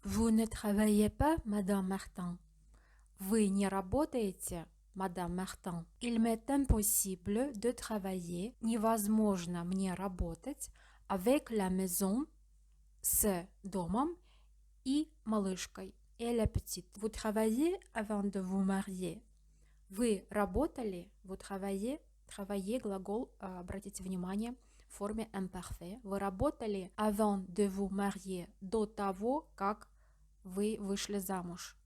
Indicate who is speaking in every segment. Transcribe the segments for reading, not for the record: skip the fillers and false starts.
Speaker 1: Vous ne travaillez pas, Madame Martin? Вы не работаете, Madame Martin? Il m'est impossible de travailler. Невозможно мне работать avec la maison, с домом и малышкой. Et la petite. Vous travaillez avant de vous marier? Вы работали? Vous travaillez? Travailler, глагол, обратите внимание, в форме imparfait. Вы работали avant de vous marier, до того, как вы вышли замуж.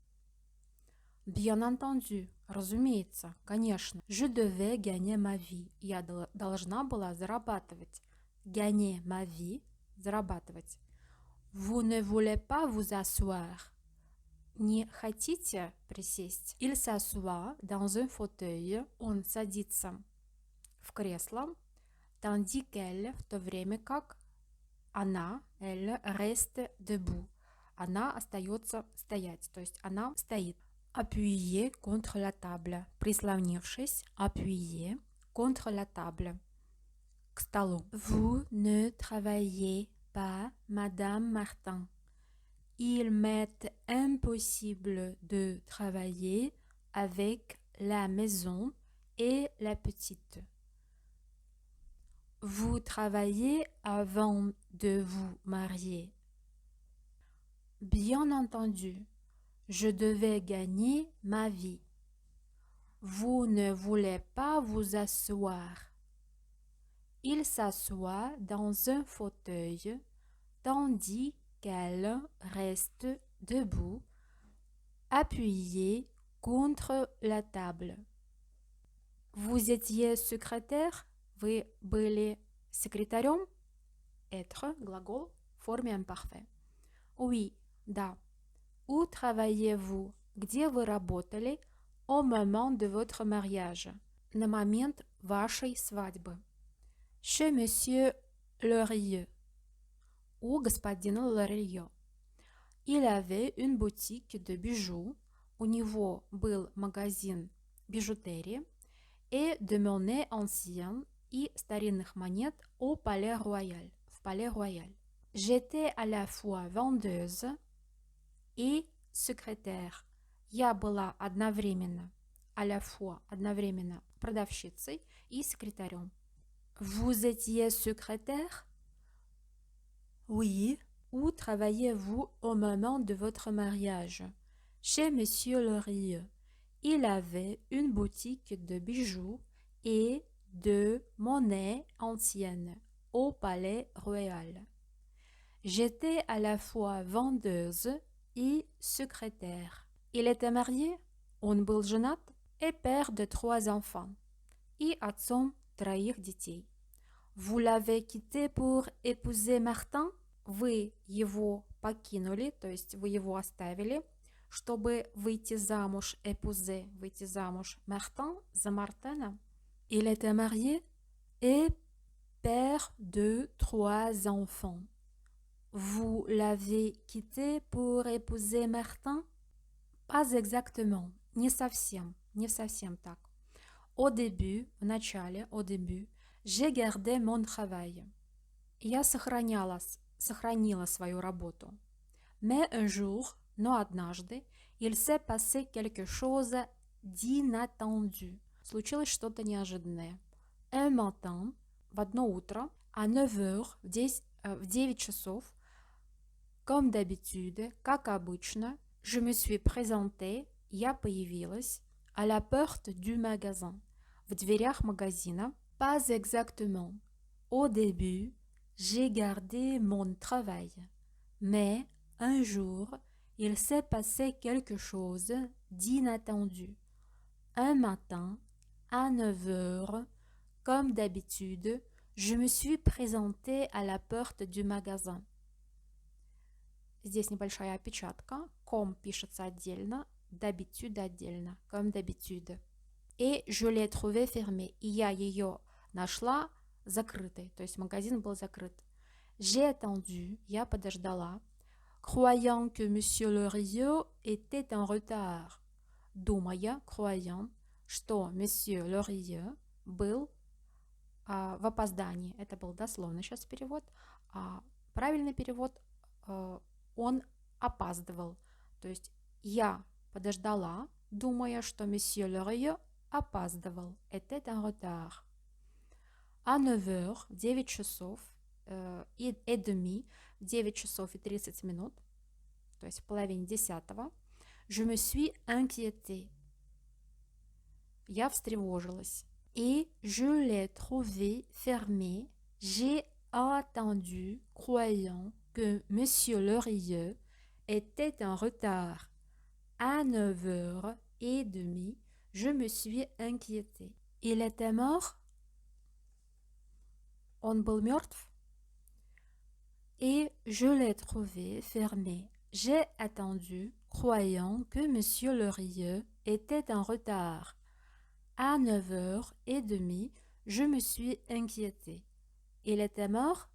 Speaker 1: Bien entendu, разумеется, конечно. Je devais gagner ma vie. Я должна была зарабатывать. Gagner ma vie, зарабатывать. Vous ne voulez pas vous asseoir? Не хотите присесть? Il s'assoit dans un fauteuil. Он садится в кресло. Tandis qu'elle, в то время как она, elle, reste debout. Она остается стоять, то есть она стоит. Appuyé contre la table. Прислонившись, appuyé contre la table. К столу. Vous ne travaillez pas, Madame Martin. Il m'est impossible de travailler avec la maison et la petite. Vous travaillez avant de vous marier? Bien entendu, je devais gagner ma vie. Vous ne voulez pas vous asseoir? Il s'assoit dans un fauteuil, tandis qu'elle reste debout, appuyée contre la table. Vous étiez secrétaire? Вы были секретарем? Être, глагол, в форме imparfait. Oui, да. Où travaillez-vous? Где вы работали au moment de votre mariage? На момент вашей свадьбы. Chez Monsieur Lorilleux. У господина Лорильо. Il avait une boutique de bijoux. У него был магазин бижутерии et de monnaie ancienne и старинных монет au Palais Royal, в Palais Royal. J'étais à la fois vendeuse и secrétaire. Я была одновременно, à la fois, одновременно продавщицей и секретарем. Vous étiez secrétaire? Oui. Où travaillez-vous au moment de votre mariage? Chez Monsieur Lorilleux. Il avait une boutique de bijoux et de monnaie ancienne au Palais Royal. J'étais à la fois vendeuse et secrétaire. Il était marié, он был женат, et père de 3 enfants, и отцом 3 детей. Vous l'avez quitté pour épouser Martin? Вы его покинули, то есть вы его оставили, чтобы выйти замуж, épouser, выйти замуж Martin, за Мартена. Il était marié et père de 3 enfants. Vous l'avez quitté pour épouser Martin? Pas exactement, не совсем так. Au début, в начале, au début, j'ai gardé mon travail. Я сохранила свою работу. Mais un jour, но однажды, il s'est passé quelque chose d'inattendu. Случилось что-то неожиданное. Un matin, в одно утро, à 9 heures, в 9 часов, comme d'habitude, как обычно, je me suis présentée, я появилась, à la porte du magasin, в дверях магазина, pas exactement. Au début, j'ai gardé mon travail, mais un jour, il s'est passé quelque chose d'inattendu. Un matin, à 9 heures, comme d'habitude, je me suis présentée à la porte du magasin. Здесь небольшая опечатка. Comme пишется отдельно, d'habitude отдельно, comme d'habitude. Et je l'ai trouvée fermée. И я ее нашла закрытой, то есть магазин был закрыт. J'ai attendu, я подождала, croyant que Monsieur Lorilleux était en retard. Думая, croyant, что Monsieur Lorilleux был в опоздании. Это был дословный сейчас перевод. Правильный перевод он опаздывал. То есть я подождала, думая, что месье Лорilleux опаздывал. Était en retard. À 9 heures, 9 часов et demi, 9 часов и 30 минут, то есть в половине 10-го, je me suis inquiétée. Я встревожилась. Et je l'ai trouvé fermé. J'ai attendu, croyant que monsieur Lorilleux était en retard. À 9 heures et demie, je me suis inquiétée. Il était mort? Он был мертв? Et je l'ai trouvé fermé. J'ai attendu, croyant que monsieur Lorilleux était en retard. À 9 heures et demie, je me suis inquiétée. Il était mort?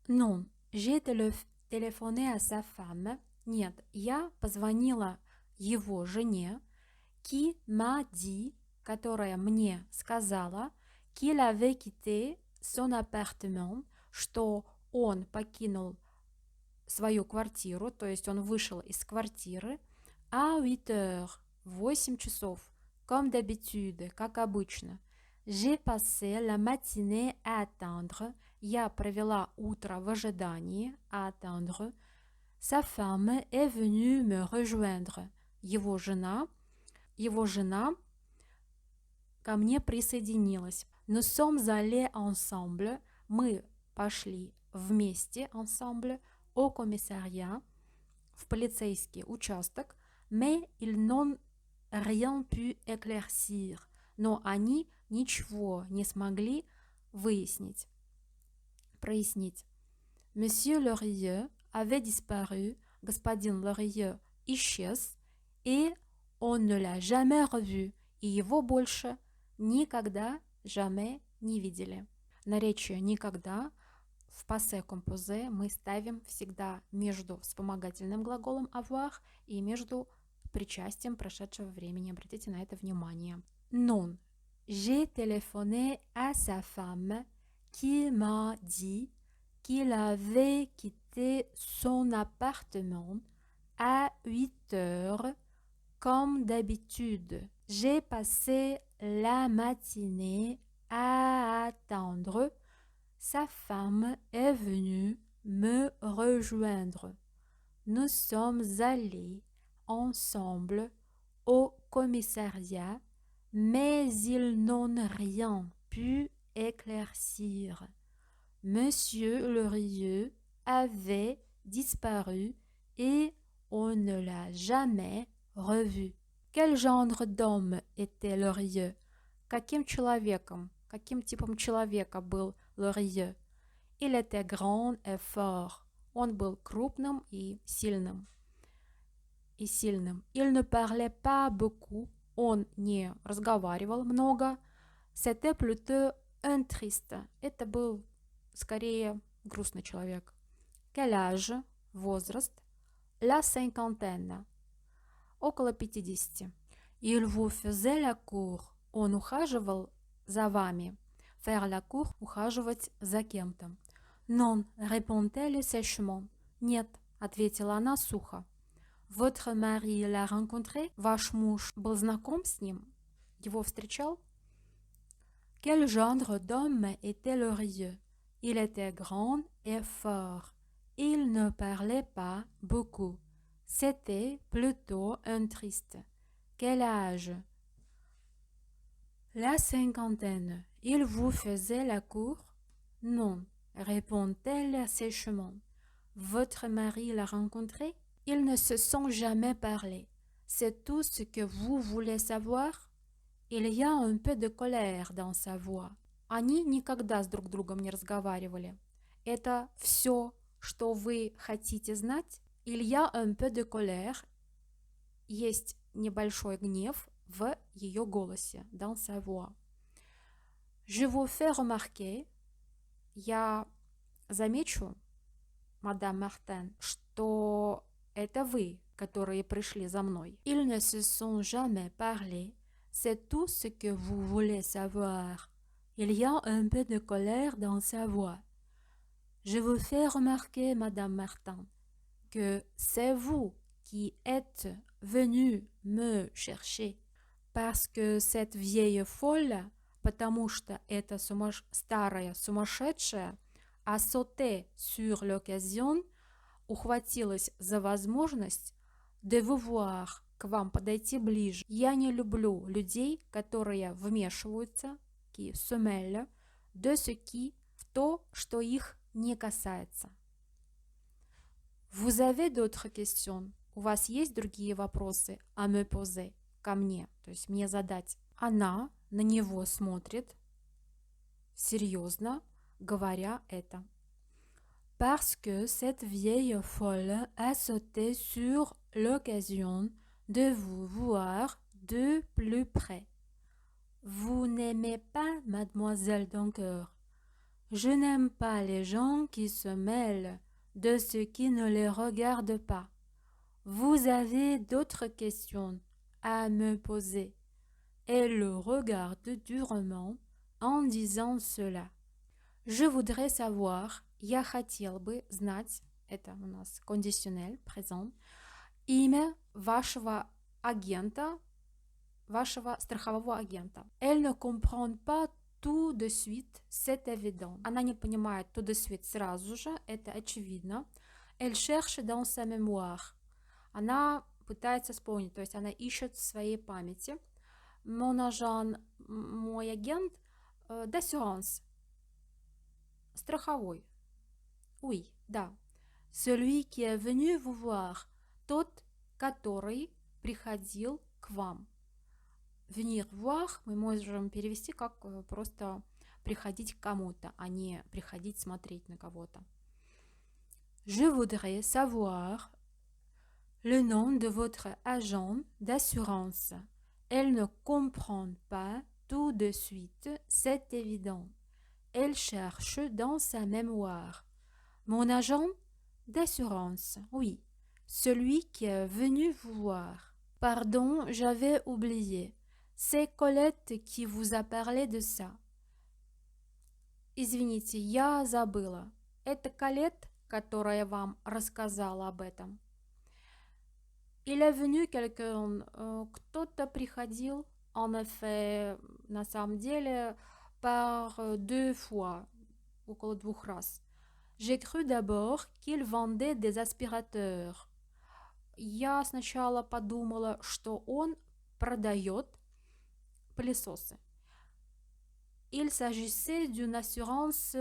Speaker 1: Non, j'ai téléphoné à sa femme. Нет, я позвонила его жене, qui m'a dit, которая мне сказала, qu'il avait quitté son appartement, что он покинул свою квартиру, то есть он вышел из квартиры, à 8 heures, в 8 часов, comme d'habitude, как обычно. J'ai passé la matinée à attendre. Я провела утро в ожидании, à attendre. Sa femme est venue me rejoindre. Его жена ко мне присоединилась. Nous sommes allés ensemble. Мы пошли вместе, ensemble, au commissariat, в полицейский участок. Mais ils n'ont rien pu éclaircir. Но они ничего не смогли прояснить. Monsieur Lorilleux avait disparu. Господин Лорilleux исчез. Et on ne l'a jamais revu. И его больше никогда, jamais не видели. Наречие «никогда» в passé composé мы ставим всегда между вспомогательным глаголом avoir и между причастием прошедшего времени. Обратите на это внимание. Non, j'ai téléphoné à sa femme qui m'a dit qu'il avait quitté son appartement à 8 heures comme d'habitude. J'ai passé la matinée à attendre. Sa femme est venue me rejoindre. Nous sommes allés ensemble au commissariat, mais ils n'ont rien pu éclaircir. Monsieur Lorilleux avait disparu et on ne l'a jamais revu. Quel genre d'homme était Lorilleux? Каким типом человека был Lorilleux? Il était grand et fort. Он был крупным и сильным. Il ne parlait pas beaucoup. Он не разговаривал много. C'était plutôt un triste. Это был скорее грустный человек. Quel âge? Возраст. La cinquantaine. Около 50. Il vous faisait la cour. Он ухаживал за вами. Faire la cour – ухаживать за кем-то. Non, répondait-elle sèchement. Нет, ответила она сухо. Votre mari l'a rencontré? Ваш муж был знаком с ним? Его встречал? Quel genre d'homme était Lorilleux? Il était grand et fort. Il ne parlait pas beaucoup. C'était plutôt un triste. Quel âge? La cinquantaine. Il vous faisait la cour? Non, répond-elle sèchement. Votre mari l'a rencontré? Ils ne se sont jamais parlé. C'est tout ce que vous voulez savoir? Il y a un peu de colère dans sa voix. Они никогда с друг другом не разговаривали. Это все, что вы хотите знать? Il y a un peu de colère. Есть небольшой гнев в ее голосе, dans sa voix. Je vous fais remarquer, я замечу, мадам Мартен, что это вы, которые пришли за мной. Ils ne se sont jamais parlé. C'est tout ce que vous voulez savoir. Il y a un peu de colère dans sa voix. Je vous fais remarquer, madame Martin, que c'est vous qui êtes venu me chercher. Parce que cette vieille folle, потому что эта старая сумасшедшая, a sauté sur l'occasion, ухватилась за возможность de vous voir, к вам подойти ближе. Я не люблю людей, которые вмешиваются, qui se mêlent, de ce qui, в то, что их не касается. Vous avez d'autres questions? У вас есть другие вопросы à me poser, ко мне, то есть мне задать? Она на него смотрит серьезно, говоря это. Parce que cette vieille folle a sauté sur l'occasion de vous voir de plus près. Vous n'aimez pas Mademoiselle Donker. Je n'aime pas les gens qui se mêlent de ce qui ne les regarde pas. Vous avez d'autres questions à me poser. Elle le regarde durement en disant cela. Je voudrais savoir, я хотел бы знать, это у нас кондиционель, présent, имя вашего агента, вашего страхового агента. Elle ne comprend pas tout de suite, c'est évident. Она не понимает tout de suite сразу же, это очевидно. Elle cherche dans sa mémoire. Она пытается вспомнить, то есть она ищет в своей памяти. Mon agent, мой агент, d'assurance. Страховой. Oui, да. Celui qui est venu vous voir. Тот, который приходил к вам. Venir voir мы можем перевести как просто приходить к кому-то, а не приходить смотреть на кого-то. Je voudrais savoir le nom de votre agent d'assurance. Elle ne comprend pas tout de suite, c'est évident. Elle cherche dans sa mémoire. Mon agent d'assurance, oui, celui qui est venu vous voir. Pardon, j'avais oublié. C'est Colette qui vous a parlé de ça. Извините, я забыла. Это Колет, которая вам рассказала об этом. Il est venu quelqu'un, кто-то приходил, en effet, на самом деле, par deux fois, около двух раз. J'ai cru d'abord qu'il vendait des aspirateurs. Я сначала подумала, что он продает пылесосы. Il s'agissait d'une assurance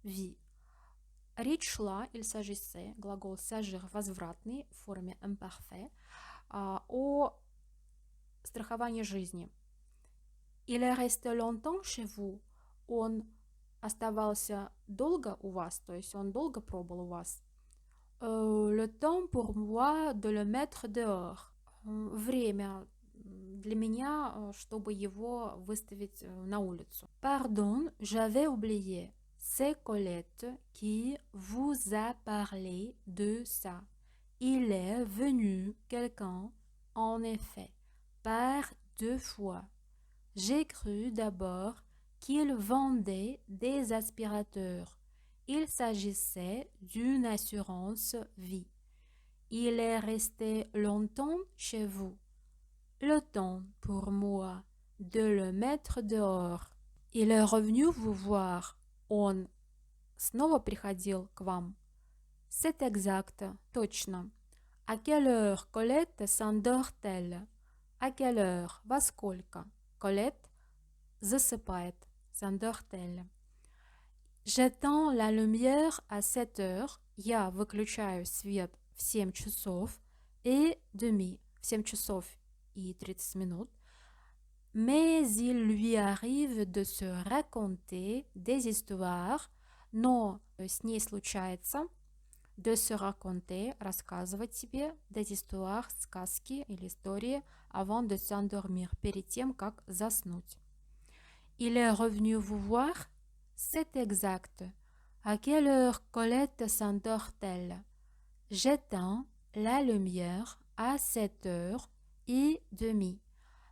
Speaker 1: vie. Речь шла, il s'agissait, глагол s'agir возвратный в форме imparfait, о страховании жизни. Il est resté longtemps chez vous. Он оставался долго у вас, то есть он долго пробыл у вас. Le temps pour moi de le mettre dehors. Время для меня, чтобы его выставить на улицу. Pardon, j'avais oublié. C'est Colette qui vous a parlé de ça. Il est venu quelqu'un, en effet, par deux fois. J'ai cru d'abord qu'il vendait des aspirateurs. Il s'agissait d'une assurance vie. Il est resté longtemps chez vous. Le temps pour moi de le mettre dehors. Il est revenu vous voir. Он снова приходил к вам. C'est exact, точно. À quelle heure Colette s'endort-elle? À quelle heure? Во сколько? Colette засыпает. S'endort-elle? J'éteins la lumière à 7 heures. Я выключаю свет в 7 часов et demi. В 7 часов и 30 минут. Mais il lui arrive de se raconter des histoires, но с ней случается de se raconter, рассказывать себе des histoires, сказки или истории avant de s'endormir, перед тем, как заснуть. Il est revenu vous voir, c'est exact. À quelle heure Colette s'endort-elle? J'éteins la lumière à 7 heures et demie.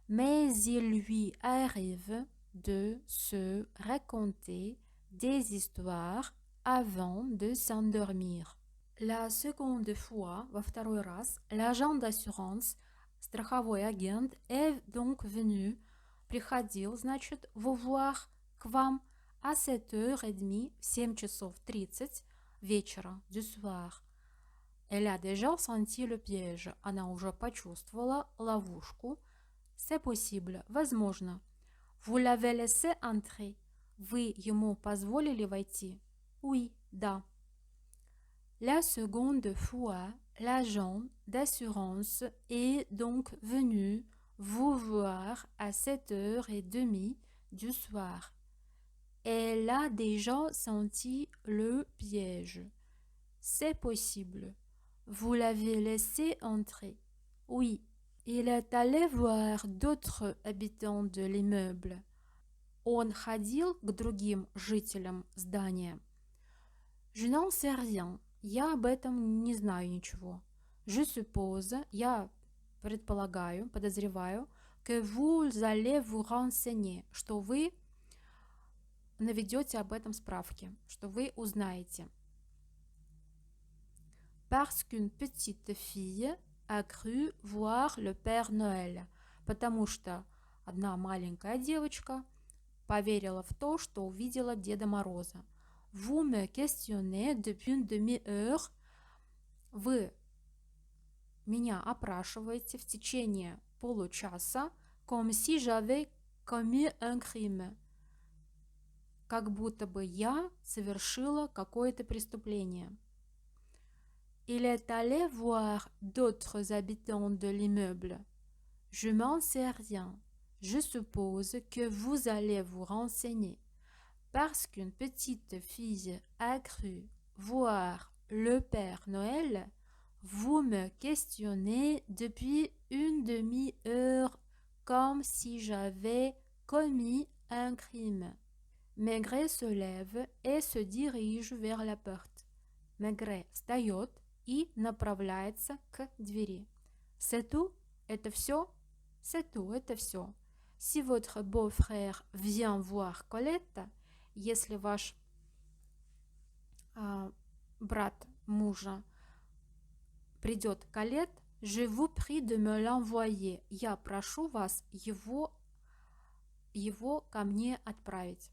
Speaker 1: Mais il lui arrive de se raconter des histoires avant de s'endormir. La seconde fois, во второй раз, l'agent d'assurance, страховой агент, est donc venu, приходил, значит, vous voir к вам à 7h30, в 7 часов 30 вечера, du soir. Elle a déjà senti le piège. Она уже почувствовала ловушку. C'est possible, возможно. Vous l'avez laissé entrer. Вы ему позволили войти? Oui, да. La seconde fois, l'agent d'assurance est donc venu vous voir à 7h30 du soir. Elle a déjà senti le piège. C'est possible. Vous l'avez laissé entrer. Oui. Il est allé voir d'autres habitants de l'immeuble. Он ходил к другим жителям здания. Je n'en sais rien. Я об этом не знаю ничего. Je suppose, я предполагаю, подозреваю, que vous allez vous renseigner, что вы наведете об этом справки, что вы узнаете. Parce qu'une petite fille a cru voir le Père Noël, потому что одна маленькая девочка поверила в то, что увидела Деда Мороза. Vous me questionnez depuis une demi-heure. Вы меня опрашиваете в течение получаса, comme si j'avais commis un crime. Как будто бы я совершила какое-то преступление. Il est allé voir d'autres habitants de l'immeuble. Je m'en sais rien. Je suppose que vous allez vous renseigner. Parce qu'une petite fille a cru voir le Père Noël, vous me questionnez depuis une demi-heure comme si j'avais commis un crime. Maigret se lève et se dirige vers la porte. Maigret встает и направляется к двери. C'est tout? Это все? C'est tout, это все. Si votre beau-frère vient voir Colette, если ваш брат мужа придет Колет, je vous prie de me l'envoyer. Я прошу вас его ко мне отправить.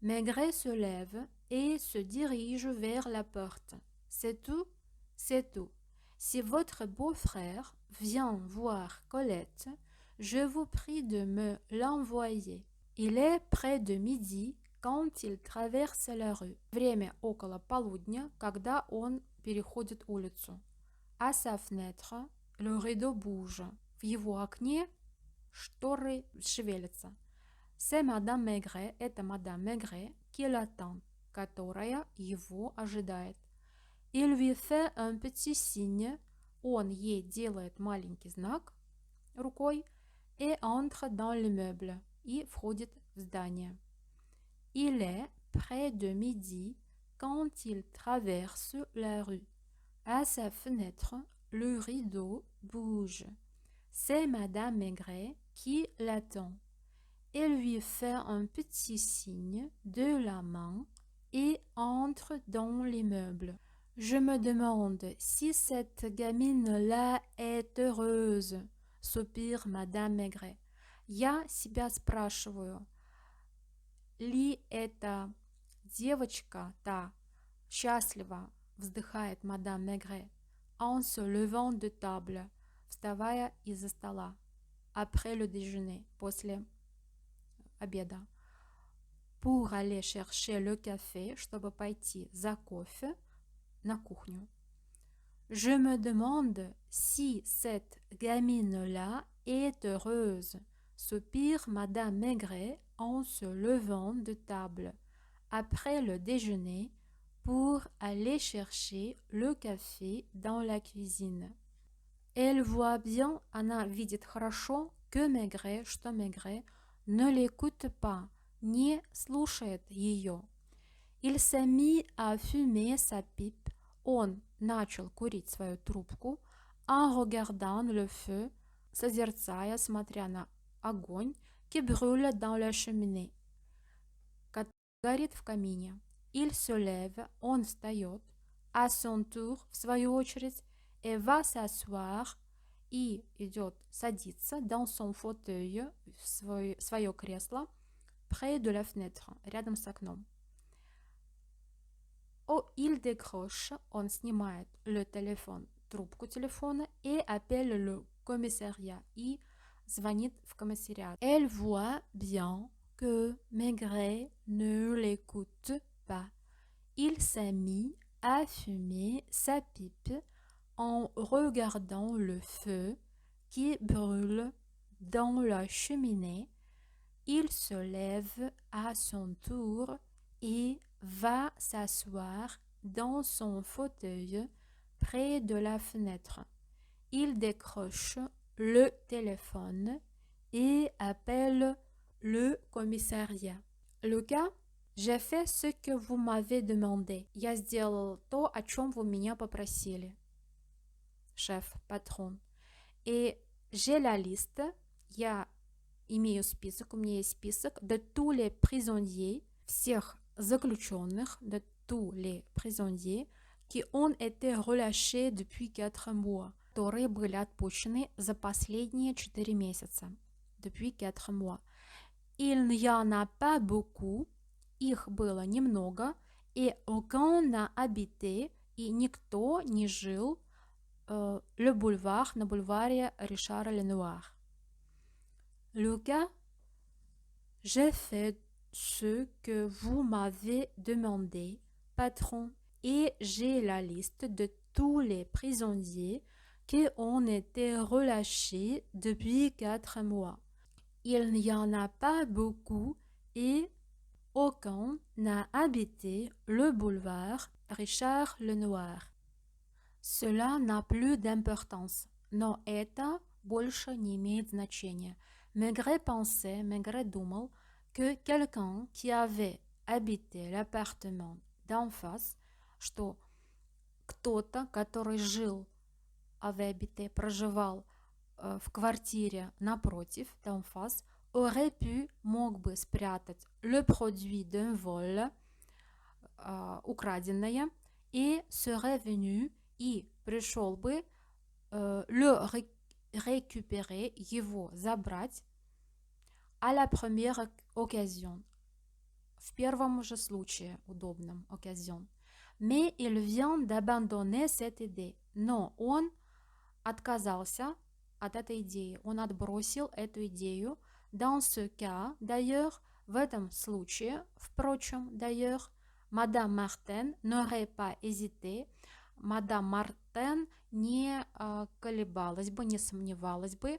Speaker 1: Maigret se lève et se dirige vers la porte. C'est tout? C'est tout. Si votre beau-frère vient voir Colette, je vous prie de me l'envoyer. Il est près de midi quand il traverse la rue. Время около полудня, когда он переходит улицу. À sa fenêtre, le rideau bouge. В его окне шторы шевелятся. C'est Madame Maigret, это Madame Maigret, qui l'attend, которая его ожидает. Il lui fait un petit signe, он ей делает маленький знак рукой, et entre dans l'immeuble, и входит в здание. Il est près de midi quand il traverse la rue. À sa fenêtre, le rideau bouge. C'est Madame Maigret qui l'attend. Elle lui fait un petit signe de la main et entre dans l'immeuble. Je me demande si cette gamine-là est heureuse, soupire Madame Maigret. Я себя спрашиваю, ли эта девочка та счастлива, вздыхает Мадам Мегре, en se levant de table, вставая из-за стола, après le déjeuner, после обеда, pour aller chercher le café, чтобы пойти за кофе на кухню. Je me demande si cette gamine-là est heureuse, soupire Madame Maigret en se levant de table, après le déjeuner, pour aller chercher le café dans la cuisine. Elle voit bien, она видит хорошо, que Maigret, что Maigret, ne l'écoute pas, не слушает ее. Il s'est mis à fumer sa pipe, он начал курить свою трубку, en regardant le feu, созерцая, смотря на огонь, qui brûle dans la cheminée, который горит в камине. Il se lève, он встает, à son tour, в свою очередь, et va s'asseoir, и идет садиться dans son fauteuil, в свое кресло, près de la fenêtre, рядом с окном. Il décroche, он снимает le téléphone, трубку телефона, et appelle le commissariat, и звонит в комиссариат. Elle voit bien que Maigret ne l'écoute pas. Il s'est mis à fumer sa pipe en regardant le feu qui brûle dans la cheminée. Il se lève à son tour et va s'asseoir dans son fauteuil près de la fenêtre. Il décroche le téléphone et appelle le commissariat. Lucas, j'ai fait ce que vous m'avez demandé. Я сделал то, о чем вы меня попросили. Шеф, патрон. Et j'ai la liste. Я имею список, у меня есть список de tous les prisonniers, всех заключенных, de tous les prisonniers, qui ont été relâchés depuis 4 mois, которые были отпущены за последние 4 месяца, depuis 4 mois. Il n'y en a pas beaucoup, их было немного, et aucun n'a habité, и никто не жил le boulevard, на бульваре Ришара Ленуар. Lucas, j'ai fait ce que vous m'avez demandé, patron, et j'ai la liste de tous les prisonniers qui ont été relâchés depuis 4 mois. Il n'y en a pas beaucoup et aucun n'a habité le boulevard Richard Lenoir. Cela n'a plus d'importance, но это больше не имеет значения. Maigret pensait, Maigret думал, que quelqu'un qui avait habité l'appartement d'en face, что кто-то, который жил, avait habité, проживал в квартире напротив, d'en face, aurait pu, мог бы спрятать le produit d'un vol, украденное, et serait venu, и пришел бы le récupérer, его забрать, à la première occasion, в первом же случае, удобном, occasion. Mais il vient d'abandonner cette idée. Но он отказался от этой идеи, он отбросил эту идею. Dans ce cas, d'ailleurs, в этом случае, впрочем, d'ailleurs, Madame Martin n'aurait pas hésité, Мадам Мартен не колебалась бы, не сомневалась бы,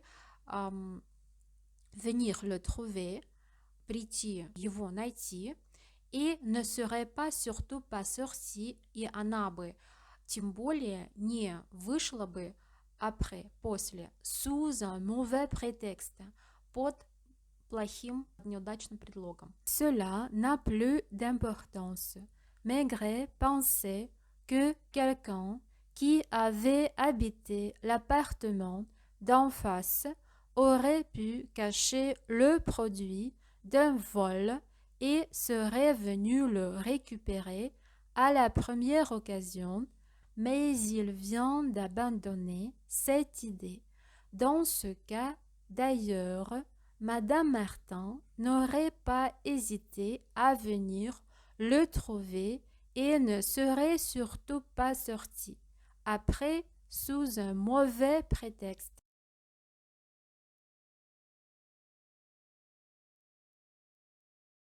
Speaker 1: venir le trouver, прийти, его найти, et ne serait pas surtout pas sortie, и она бы, тем более, не вышла бы après, после, sous un mauvais prétexte, под плохим, неудачным предлогом. Cela n'a plus d'importance. Maigret pensait que quelqu'un qui avait habité l'appartement d'en face aurait pu cacher le produit d'un vol et serait venu le récupérer à la première occasion, mais il vient d'abandonner cette idée. Dans ce cas, d'ailleurs, Madame Martin n'aurait pas hésité à venir le trouver et ne serait surtout pas sortie après sous un mauvais prétexte.